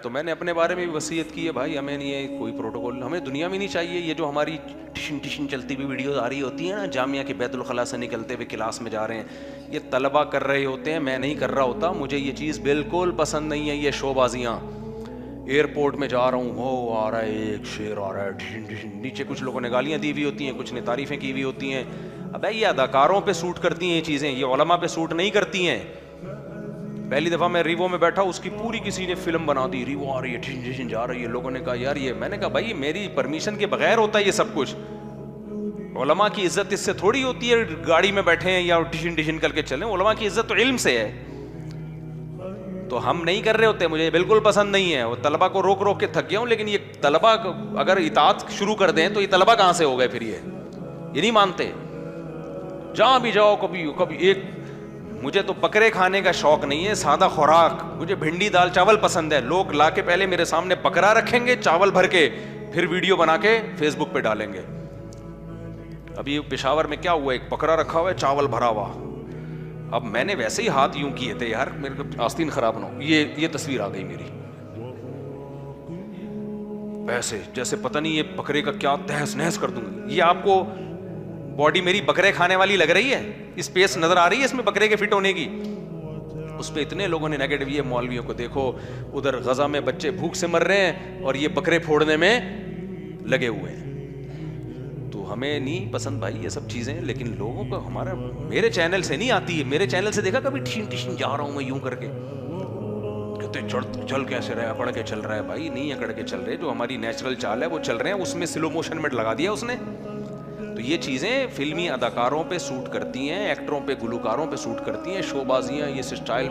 تو میں نے اپنے بارے میں بھی وصیت کی ہے بھائی، ہمیں نہیں ہے کوئی پروٹوکول، ہمیں دنیا میں نہیں چاہیے یہ جو ہماری ٹشن چلتی ہوئی ویڈیوز آ رہی ہوتی ہیں نا، جامعہ کے بیت الخلاء سے نکلتے ہوئے کلاس میں جا رہے ہیں، یہ طلبہ کر رہے ہوتے ہیں، میں نہیں کر رہا ہوتا، مجھے یہ چیز بالکل پسند نہیں ہے، یہ شو بازیاں۔ ایئرپورٹ میں جا رہا ہوں، وہ آ رہا ہے ایک شیر آ رہا ہے، نیچے کچھ لوگوں نے گالیاں دی ہوئی ہوتی ہیں، کچھ نے تعریفیں کی ہوئی ہوتی ہیں۔ ابے یہ اداکاروں پہ سوٹ کرتی ہیں یہ چیزیں، یہ علماء پہ سوٹ نہیں کرتی ہیں۔ پہلی دفعہ میں ریوو میں بیٹھا، اس کی پوری کسی نے فلم بنا دی، ریوو آ رہی ہے، ٹھن جا رہی ہے، لوگوں نے کہا یار یہ، میں نے کہا بھائی میری پرمیشن کے بغیر ہوتا ہے یہ سب کچھ، علماء کی عزت اس سے تھوڑی ہوتی ہے گاڑی میں بیٹھے ہیں یا ٹھن کر کے چلیں، علماء کی عزت تو علم سے ہے۔ تو ہم نہیں کر رہے ہوتے، مجھے بالکل پسند نہیں ہے، وہ طلبہ کو روک روک کے تھک گیا ہوں، لیکن یہ طلبہ اگر اطاعت شروع کر دیں تو یہ طلبہ کہاں سے ہو گئے پھر، یہ نہیں مانتے۔ جہاں بھی جاؤ کبھی ایک، مجھے تو بکرے کھانے کا شوق نہیں ہے، سادہ خوراک، مجھے بھنڈی دال چاول پسند ہے، لوگ لا کے پہلے میرے سامنے بکرا رکھیں گے چاول بھر کے، پھر ویڈیو بنا کے فیس بک پہ ڈالیں گے۔ ابھی پشاور میں کیا ہوا، ایک بکرا رکھا ہوا ہے چاول بھرا ہوا، اب میں نے ویسے ہی ہاتھ یوں کیے تھے یار میرے کو آستین خراب نہ ہو، یہ تصویر آ گئی میری، ویسے جیسے پتہ نہیں یہ بکرے کا کیا تہس نہس کر دوں گی۔ یہ آپ کو باڈی میری بکرے کھانے والی لگ رہی ہے، اسپیس نظر آ رہی ہے اس میں بکرے کے فٹ ہونے کی؟ اس پہ اتنے لوگوں نے نیگیٹو، یہ مولویوں کو دیکھو ادھر غزہ میں بچے بھوک سے مر رہے ہیں اور یہ بکرے پھوڑنے میں لگے ہوئے ہیں۔ تو ہمیں نہیں پسند بھائی یہ سب چیزیں، لیکن لوگوں کو ہمارا، میرے چینل سے نہیں آتی ہے، میرے چینل سے دیکھا کبھی ٹھن جا رہا ہوں میں یوں کر کے، کہتے چل کیسے رہے، اکڑ کے چل رہا ہے، بھائی نہیں اکڑ کے چل رہے، جو ہماری نیچرل چال ہے وہ چل رہے ہیں، اس میں سلو موشن میں لگا دیا اس نے۔ تو یہ چیزیں فلمی اداکاروں پہ سوٹ کرتی ہیں، ایکٹروں پہ، گلوکاروں پہ سوٹ کرتی ہیں، شو بازیاں، یہ سٹائل۔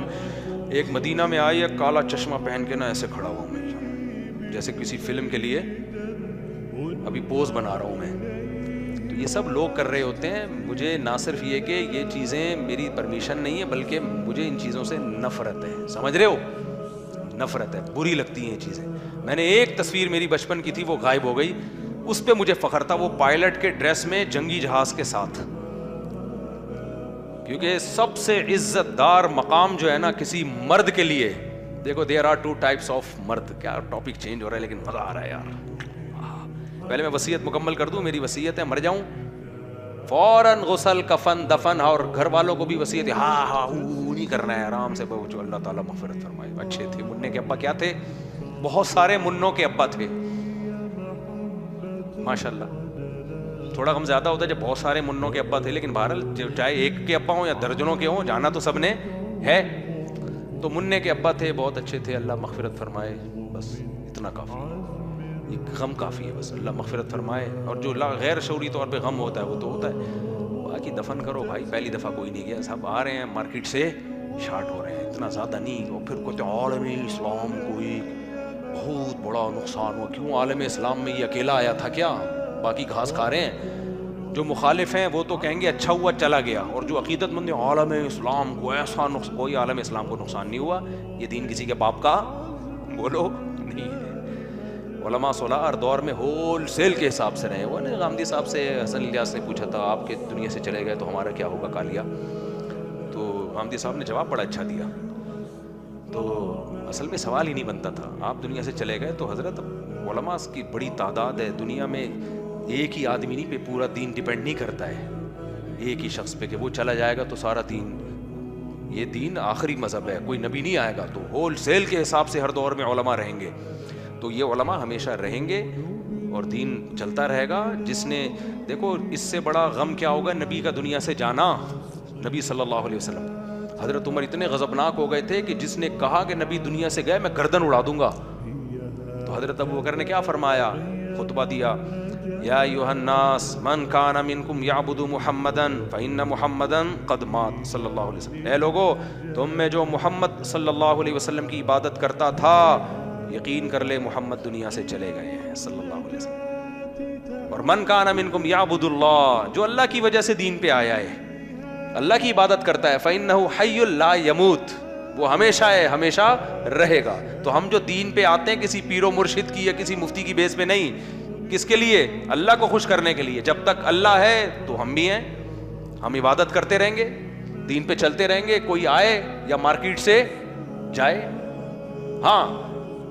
ایک مدینہ میں آئی ہے کالا چشمہ پہن کے نا ایسے کھڑا ہوا ہوں میں، جیسے کسی فلم کے لیے ابھی پوز بنا رہا ہوں میں۔ تو یہ سب لوگ کر رہے ہوتے ہیں، مجھے نہ صرف یہ کہ یہ چیزیں میری پرمیشن نہیں ہے، بلکہ مجھے ان چیزوں سے نفرت ہے، سمجھ رہے ہو، نفرت ہے، بری لگتی ہیں یہ چیزیں۔ میں نے ایک تصویر میری بچپن کی تھی وہ غائب ہو گئی، اس پہ مجھے فخر تھا، وہ پائلٹ کے ڈریس میں جنگی جہاز کے ساتھ، کیونکہ سب سے عزت دار مقام جو ہے نا کسی مرد کے لیے، دیکھو there are two types of مرد، کیا ٹاپک چینج ہو رہا ہے لیکن مزہ آ رہا ہے یار۔ پہلے میں وصیت مکمل کر دوں، میری وصیت ہے مر جاؤں فوراً غسل کفن دفن، اور گھر والوں کو بھی وصیت ہے ہاں نہیں کرنا ہے، آرام سے جو اللہ تعالیٰ مغفرت فرمائے۔ اچھے تھے منع کے ابا، کیا تھے، بہت سارے منوں کے ابا تھے ماشاءاللہ، تھوڑا غم زیادہ ہوتا ہے جب بہت سارے منوں کے ابا تھے، لیکن بہرحال چاہے ایک کے ابا ہوں یا درجنوں کے ہوں، جانا تو سب نے ہے۔ تو منع کے ابا تھے، بہت اچھے تھے، اللہ مغفرت فرمائے، بس اتنا کافی ہے، یہ غم کافی ہے، بس اللہ مغفرت فرمائے۔ اور جو غیر شعوری طور پہ غم ہوتا ہے وہ تو ہوتا ہے، باقی دفن کرو بھائی، پہلی دفعہ کوئی نہیں گیا، سب آ رہے ہیں مارکیٹ سے شارٹ ہو رہے ہیں، اتنا زیادہ نہیں۔ اور پھر کہتے عالم اسلام کو ایک بہت بڑا نقصان ہوا، کیوں عالم اسلام میں یہ اکیلا آیا تھا کیا، باقی گھاس کھا رہے ہیں؟ جو مخالف ہیں وہ تو کہیں گے اچھا ہوا چلا گیا، اور جو عقیدت مند ہیں عالم اسلام کو ایسا نقصان، کوئی عالم اسلام کو نقصان نہیں ہوا، یہ دین کسی کے باپ کا بولو نہیں ہے۔ علماء صلاح ہر دور میں ہول سیل کے حساب سے رہے، وہ نے غامدی صاحب سے حسن الیاس نے پوچھا تھا آپ کے دنیا سے چلے گئے تو ہمارا کیا ہوگا کالیا، تو غامدی صاحب نے جواب بڑا اچھا دیا، تو اصل میں سوال ہی نہیں بنتا تھا، آپ دنیا سے چلے گئے تو حضرت علماء کی بڑی تعداد ہے دنیا میں، ایک ہی آدمی نہیں پہ پورا دین ڈیپینڈ نہیں کرتا ہے ایک ہی شخص پہ کہ وہ چلا جائے گا تو سارا دین، یہ دین آخری مذہب ہے، کوئی نبی نہیں آئے گا، تو ہول سیل کے حساب سے ہر دور میں علماء رہیں گے، تو یہ علماء ہمیشہ رہیں گے اور دین چلتا رہے گا۔ جس نے دیکھو اس سے بڑا غم کیا ہوگا نبی کا دنیا سے جانا، نبی صلی اللہ علیہ وسلم، حضرت عمر اتنے غضبناک ہو گئے تھے کہ جس نے کہا کہ نبی دنیا سے گئے میں گردن اڑا دوں گا، تو حضرت ابوبکر نے کیا فرمایا، خطبہ دیا، یا ایھا الناس من کان منکم یعبد محمدا فإن محمدا قد مات صلی اللہ علیہ وسلم، اے لوگو تم میں جو محمد صلی اللہ علیہ وسلم کی عبادت کرتا تھا یقین کر لے محمد دنیا سے چلے گئے ہیں صلی اللہ علیہ وسلم، اور من کان منکم یعبد اللہ، جو اللہ کی وجہ سے دین پہ آیا ہے، اللہ کی عبادت کرتا ہے، فإنہ حی لا یموت، وہ ہمیشہ ہے، ہمیشہ رہے گا۔ تو ہم جو دین پہ آتے ہیں کسی پیر و مرشد کی یا کسی مفتی کی بیس پہ نہیں، کس کے لیے، اللہ کو خوش کرنے کے لیے، جب تک اللہ ہے تو ہم بھی ہیں، ہم عبادت کرتے رہیں گے، دین پہ چلتے رہیں گے، کوئی آئے یا مارکیٹ سے جائے۔ ہاں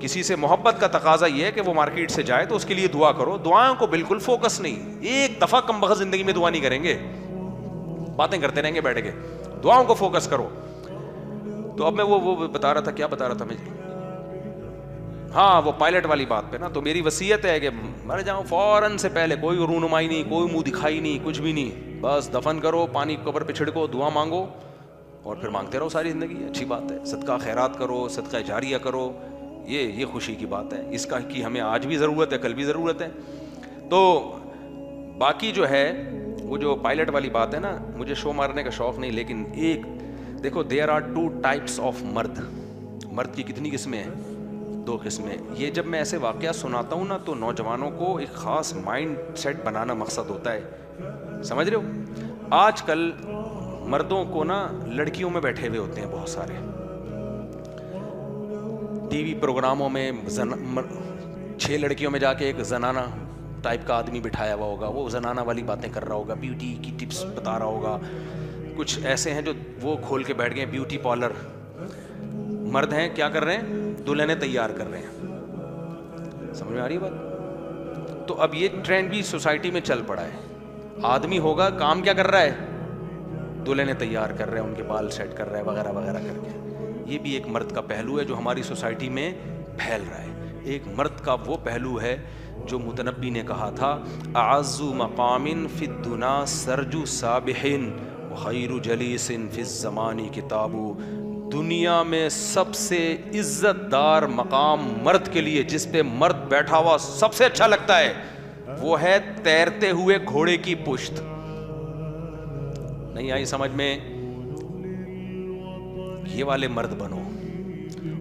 کسی سے محبت کا تقاضا یہ ہے کہ وہ مارکیٹ سے جائے تو اس کے لیے دعا کرو. دعاؤں کو بالکل فوکس نہیں, ایک دفعہ کم بخت زندگی میں دعا نہیں کریں گے, باتیں کرتے رہیں گے بیٹھ کے, دعاؤں کو فوکس کرو. تو اب میں وہ بتا رہا تھا, کیا بتا رہا تھا میں, ہاں وہ پائلٹ والی بات پہ نا. تو میری وصیت ہے کہ مر جاؤں فوراً سے پہلے کوئی رونمائی نہیں, کوئی منہ دکھائی نہیں, کچھ بھی نہیں, بس دفن کرو, پانی قبر پہ چھڑکو, دعا مانگو اور پھر مانگتے رہو ساری زندگی. اچھی بات ہے, صدقہ خیرات کرو, صدقہ جاریہ کرو, یہ خوشی کی بات ہے. اس کا کی ہمیں آج بھی ضرورت ہے, کل بھی ضرورت ہے. تو باقی جو ہے وہ جو پائلٹ والی بات ہے نا, مجھے شو مارنے کا شوق نہیں, لیکن ایک دیکھو, دیر آر 2 types آف مرد. مرد کی کتنی قسمیں ہیں؟ 2 قسمیں. یہ جب میں ایسے واقعہ سناتا ہوں نا تو نوجوانوں کو ایک خاص مائنڈ سیٹ بنانا مقصد ہوتا ہے, سمجھ رہے ہو. آج کل مردوں کو نا لڑکیوں میں بیٹھے ہوئے ہوتے ہیں بہت سارے, ٹی وی پروگراموں میں 6 لڑکیوں میں جا کے ایک زنانہ ٹائپ کا آدمی بٹھایا ہوا ہوگا, وہ زنانہ والی باتیں کر رہا ہوگا, بیوٹی کی ٹپس بتا رہا ہوگا. کچھ ایسے ہیں جو وہ کھول کے بیٹھ گئے بیوٹی پارلر. مرد ہیں کیا کر رہے ہیں؟ دلہنیں تیار کر رہے ہیں. سمجھ میں آ رہی ہے بات؟ تو اب یہ ٹرینڈ بھی سوسائٹی میں چل پڑا ہے. آدمی ہوگا کام کیا کر رہا ہے؟ دلہنیں تیار کر رہے ہیں, ان کے بال سیٹ کر رہا ہے وغیرہ وغیرہ کر کے. یہ بھی ایک مرد کا پہلو ہے جو ہماری سوسائٹی میں پھیل رہا ہے. ایک مرد کا وہ پہلو ہے جو متنبی نے کہا تھا, اعز مقام فی الدنا سرج سابح وخیر جلیس فی الزمان کتاب. دنیا میں سب سے عزت دار مقام مرد کے لیے, جس پہ مرد بیٹھا ہوا سب سے اچھا لگتا ہے, وہ ہے تیرتے ہوئے گھوڑے کی پشت. نہیں آئی سمجھ میں؟ یہ والے مرد بنو.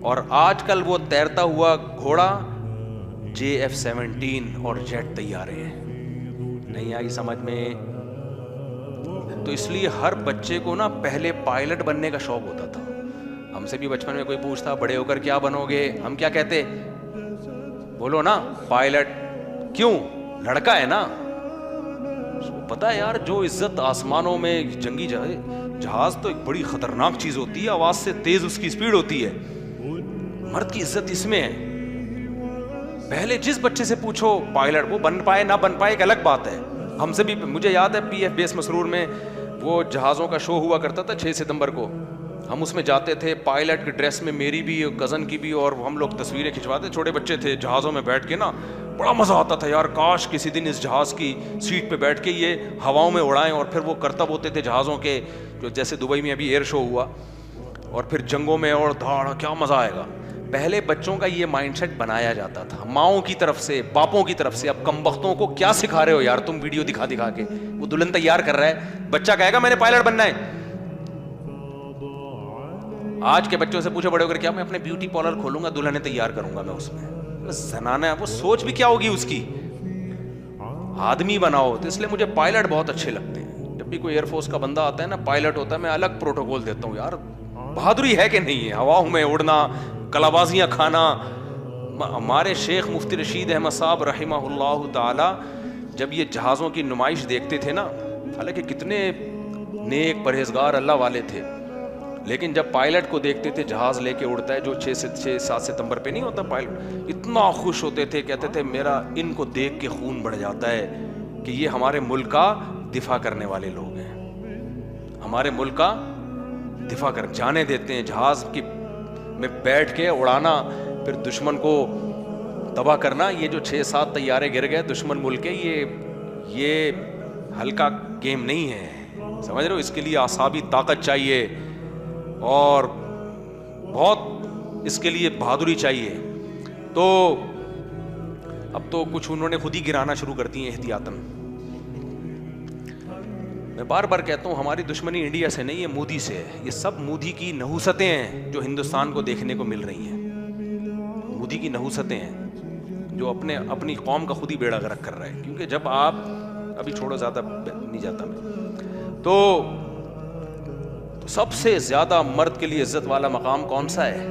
اور آج کل وہ تیرتا ہوا گھوڑا JF-17 اور جیٹ تیارے ہیں. نہیں آئی سمجھ میں؟ تو اس لیے ہر بچے کو نا پہلے پائلٹ بننے کا شوق ہوتا تھا. ہم سے بھی بچپن میں کوئی پوچھتا بڑے ہو کر کیا بنو گے, ہم کیا کہتے؟ بولو نا پائلٹ. کیوں؟ لڑکا ہے نا. پتا ہے یار, جو عزت آسمانوں میں جنگی جہاز تو ایک بڑی خطرناک چیز ہوتی ہے, آواز سے تیز اس کی سپیڈ ہوتی ہے. مرد کی عزت اس میں ہے. پہلے جس بچے سے پوچھو پائلٹ, وہ بن پائے نہ بن پائے ایک الگ بات ہے. ہم سے بھی, مجھے یاد ہے PF بیس مسرور میں وہ جہازوں کا شو ہوا کرتا تھا 6 ستمبر کو. ہم اس میں جاتے تھے پائلٹ کی ڈریس میں, میری بھی کزن کی بھی, اور ہم لوگ تصویریں کھنچواتے. چھوٹے بچے تھے, جہازوں میں بیٹھ کے نا بڑا مزہ آتا تھا یار. کاش کسی دن اس جہاز کی سیٹ پہ بیٹھ کے یہ ہواؤں میں اڑائیں. اور پھر وہ کرتب ہوتے تھے جہازوں کے, جو جیسے دبئی میں ابھی ایئر شو ہوا, اور پھر جنگوں میں اور دھاڑ, کیا مزہ آئے گا. پہلے بچوں کا یہ مائنڈ سیٹ بنایا جاتا تھا ماؤں کی طرف سے, باپوں کی طرف سے. اب کم بختوں کو کیا سکھا رہے ہو یار تم ویڈیو دکھا دکھا کے؟ وہ دلہن تیار کر رہا ہے, بچہ کہے گا میں نے پائلٹ بننا ہے. آج کے بچوں سے پوچھو بڑے ہو کر کیا؟ میں اپنے بیوٹی پارلر کھولوں گا, دلہنیں تیار کروں گا میں اس میں. زنانہ ہے, وہ سوچ بھی کیا ہوگی اس کی. آدمی بناؤ. تو اس لیے مجھے پائلٹ بہت اچھے لگتے ہیں. جب بھی کوئی ایئر فورس کا بندہ آتا ہے نا پائلٹ ہوتا ہے, میں الگ پروٹوکول دیتا ہوں یار. بہادری ہے کہ نہیں ہے ہواؤں میں اڑنا, کلابازیاں کھانا. ہمارے شیخ مفتی رشید احمد صاحب رحمہ اللہ تعالی جب یہ جہازوں کی نمائش دیکھتے تھے نا, حالانکہ کتنے نیک پرہیزگار اللہ والے تھے, لیکن جب پائلٹ کو دیکھتے تھے جہاز لے کے اڑتا ہے, جو 6-7 ستمبر پہ نہیں ہوتا پائلٹ, اتنا خوش ہوتے تھے. کہتے تھے میرا ان کو دیکھ کے خون بڑھ جاتا ہے کہ یہ ہمارے ملک کا دفاع کرنے والے لوگ ہیں, ہمارے ملک کا دفاع کر جانے دیتے ہیں. جہاز کی میں بیٹھ کے اڑانا, پھر دشمن کو تباہ کرنا. یہ جو 6-7 طیارے گر گئے دشمن ملک کے, یہ ہلکا گیم نہیں ہے, سمجھ رہے ہو. اس کے لیے اعصابی طاقت چاہیے اور بہت اس کے لیے بہادری چاہیے. تو اب تو کچھ انہوں نے خود ہی گرانا شروع کر دی ہیں احتیاطاً. میں بار بار کہتا ہوں ہماری دشمنی انڈیا سے نہیں ہے, مودی سے ہے. یہ سب مودی کی نحوستیں ہیں جو ہندوستان کو دیکھنے کو مل رہی ہیں. مودی کی نحوستیں ہیں جو اپنی قوم کا خود ہی بیڑا غرق کر رہا ہے. کیونکہ جب آپ, ابھی چھوڑو زیادہ نہیں جاتا میں, تو سب سے زیادہ مرد کے لیے عزت والا مقام کون سا ہے؟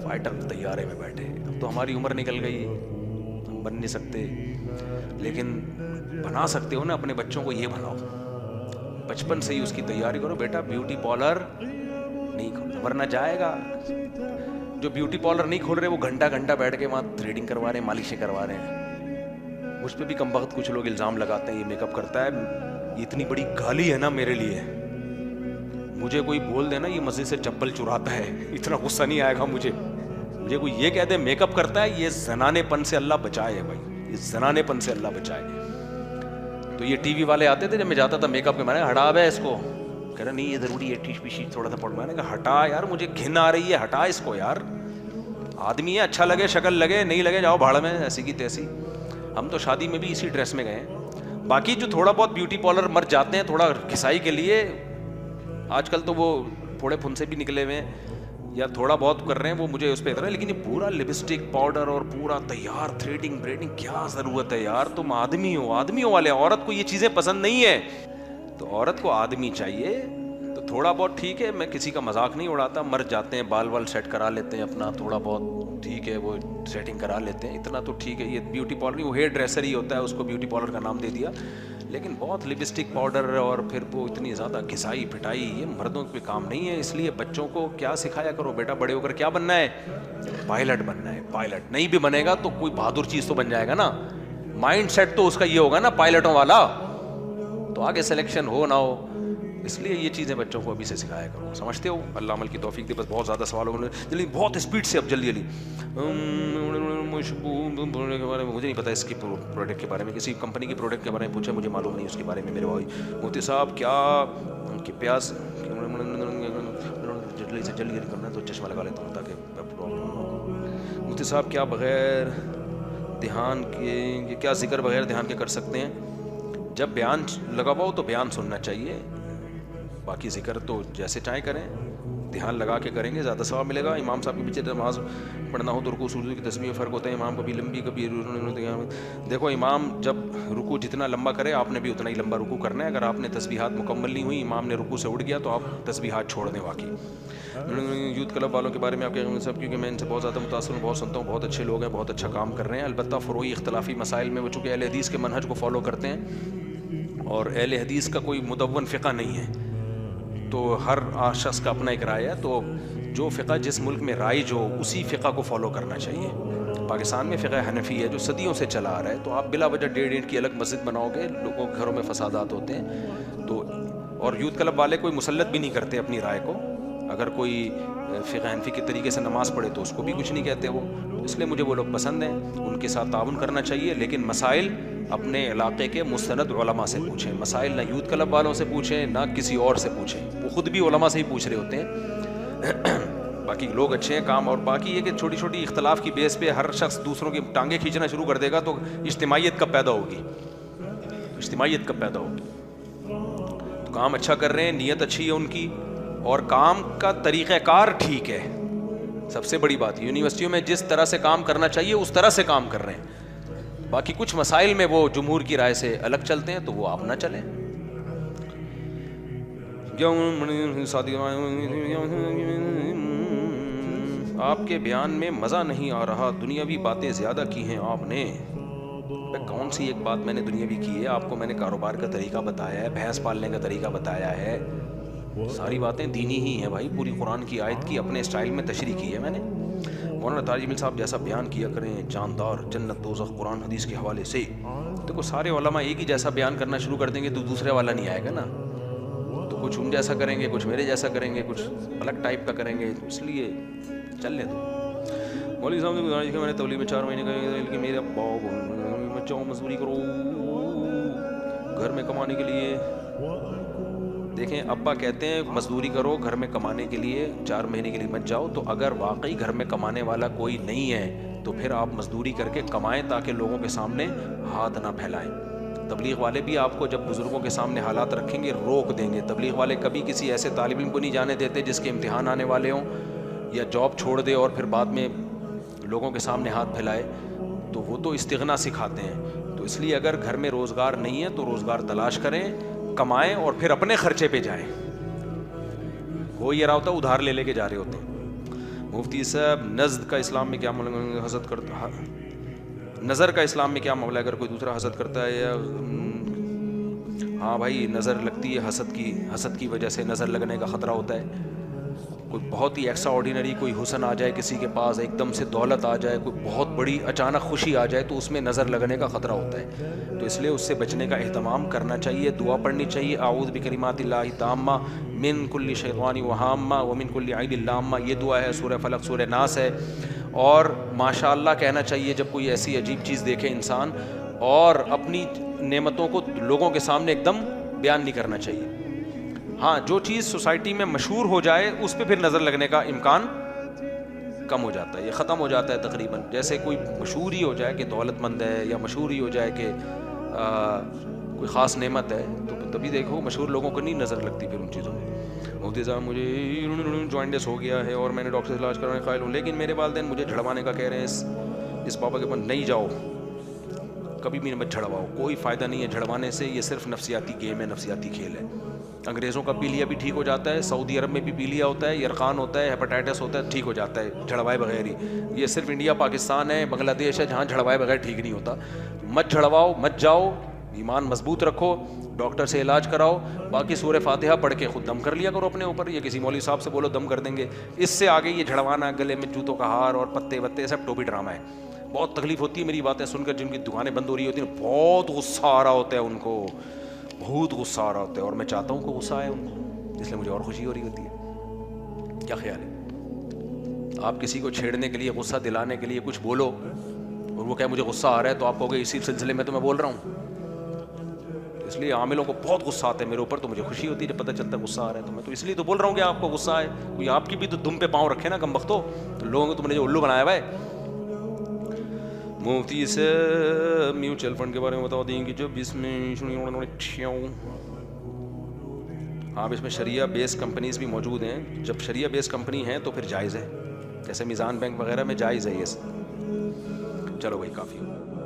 فائٹر طیارے میں بیٹھے. اب تو ہماری عمر نکل گئی, ہم بن نہیں سکتے, لیکن بنا سکتے ہو نا اپنے بچوں کو. یہ بناؤ بچپن سے ہی, اس کی تیاری کرو بیٹا. بیوٹی پارلر نہیں کھولنا ورنہ جائے گا جو بیوٹی پارلر نہیں کھول رہے وہ گھنٹہ گھنٹہ بیٹھ کے وہاں تھریڈنگ کروا رہے ہیں, مالشیں کروا رہے ہیں. مجھ پہ بھی کم وقت کچھ لوگ الزام لگاتے ہیں یہ میک اپ کرتا ہے. یہ اتنی بڑی گالی ہے نا میرے لیے, مجھے کوئی بول دے نا یہ مسجد سے چپل چراتا ہے, اتنا غصہ نہیں آئے گا مجھے. مجھے کوئی یہ کہہ دے میک اپ کرتا ہے, یہ زنانے پن سے اللہ بچائے بھائی, یہ زنانے پن سے اللہ بچائے. تو یہ ٹی وی والے آتے تھے جب میں جاتا تھا میک اپ کے, میں نے ہٹا بھائی اس کو, کہہ رہا نہیں یہ ضروری ہے ٹیش پیشی تھوڑا سا پڑھ. میں نے کہا ہٹا یار, مجھے گھن آ رہی ہے, ہٹا اس کو یار. آدمی ہے, اچھا لگے شکل لگے, نہیں لگے جاؤ بھاڑ میں ایسی کی تیسی. ہم تو شادی میں بھی اسی ڈریس میں گئے ہیں. باقی جو تھوڑا بہت بیوٹی پارلر مر جاتے ہیں تھوڑا گھسائی کے لیے, آج کل تو وہ پھوڑے پھن سے بھی نکلے ہوئے ہیں یا تھوڑا بہت کر رہے ہیں, وہ مجھے اس پہ اتنا ہے. لیکن یہ پورا لپسٹک پاؤڈر اور پورا تیار تھریڈنگ بریڈنگ کیا ضرورت ہے یار. تم آدمی ہو, آدمیوں والے. عورت کو یہ چیزیں پسند نہیں ہے, تو عورت کو آدمی چاہیے. تو تھوڑا بہت ٹھیک ہے, میں کسی کا مذاق نہیں اڑاتا. مر جاتے ہیں, بال وال سیٹ کرا لیتے ہیں اپنا تھوڑا بہت, ٹھیک ہے وہ سیٹنگ کرا لیتے ہیں, اتنا تو ٹھیک ہے. یہ بیوٹی پارلر وہ ہیئر ڈریسر ہی ہوتا ہے, اس کو بیوٹی پارلر کا نام دے دیا. لیکن بہت لپسٹک پاؤڈر اور پھر وہ اتنی زیادہ گھسائی پھٹائی, یہ مردوں پہ کام نہیں ہے. اس لیے بچوں کو کیا سکھایا کرو, بیٹا بڑے ہو کر کیا بننا ہے, پائلٹ بننا ہے. پائلٹ نہیں بھی بنے گا تو کوئی بہادر چیز تو بن جائے گا نا. مائنڈ سیٹ تو اس کا یہ ہوگا نا پائلٹوں والا, تو آگے سلیکشن ہو نہ ہو. اس لیے یہ چیزیں بچوں کو ابھی سے سکھایا کرو. سمجھتے ہو, اللہ عمل کی توفیق دے. بس بہت زیادہ سوال ہو جلدی, بہت اسپیڈ سے, اب جلدی جلدی. مجھے نہیں پتا اس کی پروڈکٹ کے بارے میں, کسی کمپنی کی پروڈکٹ کے بارے میں پوچھا, مجھے معلوم نہیں اس کے بارے میں. میرے بھائی مفتی صاحب کیا کہ پیاز جلدی سے جلدی کرنا ہے تو چشمہ لگا لیتا ہوں تاکہ. مفتی صاحب کیا بغیر دھیان کے, کیا ذکر بغیر دھیان کے کر سکتے ہیں؟ جب بیان لگا پاؤ تو بیان سننا چاہیے, باقی ذکر تو جیسے چاہیں کریں, دھیان لگا کے کریں گے زیادہ ثواب ملے گا. امام صاحب کے پیچھے نماز پڑھنا ہو تو رکوع سجود کی تسبیح میں فرق ہوتا ہے. امام کبھی لمبی کبھی, دیکھو امام جب رکوع جتنا لمبا کرے آپ نے بھی اتنا ہی لمبا رکوع کرنا ہے. اگر آپ نے تسبیحات مکمل نہیں ہوئی, امام نے رکوع سے اٹھ گیا تو آپ تسبیحات چھوڑ دیں. واقعی یوتھ کلب والوں کے بارے میں آپ کے سب, کیونکہ میں ان سے بہت زیادہ متاثر ہوں, بہت سنتا ہوں, بہت اچھے لوگ ہیں, بہت اچھا کام کر رہے ہیں. البتہ فروعی اختلافی مسائل میں وہ چونکہ اہل حدیث کے منہج کو فالو کرتے ہیں اور اہل حدیث کا کوئی مدون فقہ نہیں ہے, تو ہر شخص کا اپنا ایک رائے ہے. تو جو فقہ جس ملک میں رائج ہو اسی فقہ کو فالو کرنا چاہیے. پاکستان میں فقہ حنفی ہے جو صدیوں سے چلا آ رہا ہے, تو آپ بلا وجہ 1.5 کی الگ مسجد بناؤ گے, لوگوں کے گھروں میں فسادات ہوتے ہیں. تو اور یوتھ کلب والے کوئی مسلط بھی نہیں کرتے اپنی رائے کو. اگر کوئی فقہ حنفی کے طریقے سے نماز پڑھے تو اس کو بھی کچھ نہیں کہتے وہ. تو اس لیے مجھے وہ لوگ پسند ہیں, ان کے ساتھ تعاون کرنا چاہیے. لیکن مسائل اپنے علاقے کے مستند علماء سے پوچھیں. مسائل نہ یوتھ کلب والوں سے پوچھیں نہ کسی اور سے پوچھیں, وہ خود بھی علماء سے ہی پوچھ رہے ہوتے ہیں. باقی لوگ اچھے ہیں کام, اور باقی یہ کہ چھوٹی چھوٹی اختلاف کی بیس پہ ہر شخص دوسروں کی ٹانگیں کھینچنا شروع کر دے گا تو اجتماعیت کب پیدا ہوگی, اجتماعیت کب پیدا ہوگی. تو کام اچھا کر رہے ہیں, نیت اچھی ہے ان کی, اور کام کا طریقہ کار ٹھیک ہے. سب سے بڑی بات, یونیورسٹیوں میں جس طرح سے کام کرنا چاہیے اس طرح سے کام کر رہے ہیں. باقی کچھ مسائل میں وہ جمہور کی رائے سے الگ چلتے ہیں تو وہ آپ نہ چلیں. آپ کے بیان میں مزہ نہیں آ رہا, دنیاوی باتیں زیادہ کی ہیں آپ نے. کون سی ایک بات میں نے دنیاوی کی ہے؟ آپ کو میں نے کاروبار کا طریقہ بتایا ہے, بھینس پالنے کا طریقہ بتایا ہے, ساری باتیں دینی ہی ہیں بھائی. پوری قرآن کی آیت کی اپنے اسٹائل میں تشریح کی ہے میں نے. مولانا طارق جمیل صاحب جیسا بیان کیا کریں, جاندار, جنت دوزخ قرآن حدیث کے حوالے سے. دیکھو سارے علماء ایک ہی جیسا بیان کرنا شروع کر دیں گے تو دوسرے والا نہیں آئے گا نا. تو کچھ ان جیسا کریں گے, کچھ میرے جیسا کریں گے, کچھ الگ ٹائپ کا کریں گے, اس لیے چل لیں. تو مولوی صاحب نے گزارش کی, میں نے تولیب میں 4 مہینے کہ میرے ابا بچوں مزدوری کرو گھر میں کمانے کے لیے. دیکھیں ابا کہتے ہیں مزدوری کرو گھر میں کمانے کے لیے, 4 مہینے کے لیے مت جاؤ. تو اگر واقعی گھر میں کمانے والا کوئی نہیں ہے تو پھر آپ مزدوری کر کے کمائیں تاکہ لوگوں کے سامنے ہاتھ نہ پھیلائیں. تبلیغ والے بھی آپ کو جب بزرگوں کے سامنے حالات رکھیں گے روک دیں گے. تبلیغ والے کبھی کسی ایسے طالب علم کو نہیں جانے دیتے جس کے امتحان آنے والے ہوں یا جاب چھوڑ دے اور پھر بعد میں لوگوں کے سامنے ہاتھ پھیلائے. تو وہ تو استغنا سکھاتے ہیں. تو اس لیے اگر گھر میں روزگار نہیں ہے تو روزگار تلاش کریں, کمائیں اور پھر اپنے خرچے پہ جائیں. ہو یہ رہا ہوتا ادھار لے لے کے جا رہے ہوتے ہیں. مفتی صاحب نزد کا اسلام میں کیا حسد کرتا, نظر کا اسلام میں کیا معاملہ ہے؟ اگر کوئی دوسرا حسد کرتا ہے یا ہاں بھائی نظر لگتی ہے, حسد کی وجہ سے نظر لگنے کا خطرہ ہوتا ہے. کوئی بہت ہی ایکسٹرا آرڈینری کوئی حسن آ جائے کسی کے پاس, ایک دم سے دولت آ جائے, کوئی بہت بڑی اچانک خوشی آ جائے, تو اس میں نظر لگنے کا خطرہ ہوتا ہے. تو اس لیے اس سے بچنے کا اہتمام کرنا چاہیے, دعا پڑھنی چاہیے, اعوذ بکلمات اللہ التامہ من کل شیطان وہامہ ومن کل عین لامہ, یہ دعا ہے, سورہ فلق سورہ ناس ہے. اور ماشاء اللہ کہنا چاہیے جب کوئی ایسی عجیب چیز دیکھے انسان, اور اپنی نعمتوں کو لوگوں کے سامنے ایک دم بیان نہیں کرنا چاہیے. ہاں, جو چیز سوسائٹی میں مشہور ہو جائے اس پہ پھر نظر لگنے کا امکان کم ہو جاتا ہے, یہ ختم ہو جاتا ہے تقریباً. جیسے کوئی مشہور ہی ہو جائے کہ دولت مند ہے, یا مشہور ہی ہو جائے کہ کوئی خاص نعمت ہے, تو تبھی دیکھو مشہور لوگوں کو نہیں نظر لگتی پھر ان چیزوں میں. مفتی صاحب مجھے جوائنٹس ہو گیا ہے اور میں نے ڈاکٹر سے علاج کروانے کا قائل ہوں, لیکن میرے والدین مجھے جھڑوانے کا کہہ رہے ہیں. اس بابا کے پاس نہیں جاؤ, کبھی بھی مت جھڑواؤ, کوئی فائدہ نہیں ہے جھڑوانے سے. یہ صرف نفسیاتی گیم ہے, نفسیاتی کھیل ہے. انگریزوں کا پیلیا بھی ٹھیک ہو جاتا ہے, سعودی عرب میں بھی پیلیا ہوتا ہے, یرقان ہوتا ہے, ہیپاٹائٹس ہوتا ہے, ٹھیک ہو جاتا ہے جھڑوائے بغیر ہی. یہ صرف انڈیا پاکستان ہے, بنگلہ دیش ہے جہاں جھڑوائے بغیر ٹھیک نہیں ہوتا. مت جھڑواؤ, مت جاؤ, ایمان مضبوط رکھو, ڈاکٹر سے علاج کراؤ. باقی سورہ فاتحہ پڑھ کے خود دم کر لیا کرو اپنے اوپر, یا کسی مولوی صاحب سے بولو دم کر دیں گے. اس سے آگے یہ جھڑوانا, گلے میں جوتوں کا ہار اور پتے وتے, سب ٹوپی ڈرامہ ہے. بہت تکلیف ہوتی ہے میری باتیں سن کر, جن کی دکانیں بند ہو رہی ہوتی ہیں, بہت غصہ آ رہا ہوتا ہے ان کو, بہت غصہ آ رہا ہوتا ہے, اور میں چاہتا ہوں کہ غصہ آئے ان کو, اس لیے مجھے اور خوشی ہو رہی ہوتی ہے. کیا خیال ہے؟ آپ کسی کو چھیڑنے کے لیے, غصہ دلانے کے لیے کچھ بولو, اور وہ کہے مجھے غصہ آ رہا ہے, تو آپ کہو گے اسی سلسلے میں تو میں بول رہا ہوں. اس لیے عاملوں کو بہت غصہ آتا ہے میرے اوپر, تو مجھے خوشی ہوتی ہے جب پتہ چلتا ہے غصہ آ رہا ہے. تو میں تو اس لیے تو بول رہا ہوں کہ آپ کو غصہ آئے, کوئی آپ کی بھی تو دم پہ پاؤں رکھے نا کم وقتوں, تو لوگوں کو تم نے جو الو بنایا ہوا ہے. مفتی سے میوچل فنڈ کے بارے میں بتا دیں کہ جب اس میں آپ اس میں شریعہ بیس کمپنیز بھی موجود ہیں. جب شریعہ بیس کمپنی ہیں تو پھر جائز ہے, جیسے میزان بینک وغیرہ میں جائز ہے یہ. چلو بھائی کافی ہو.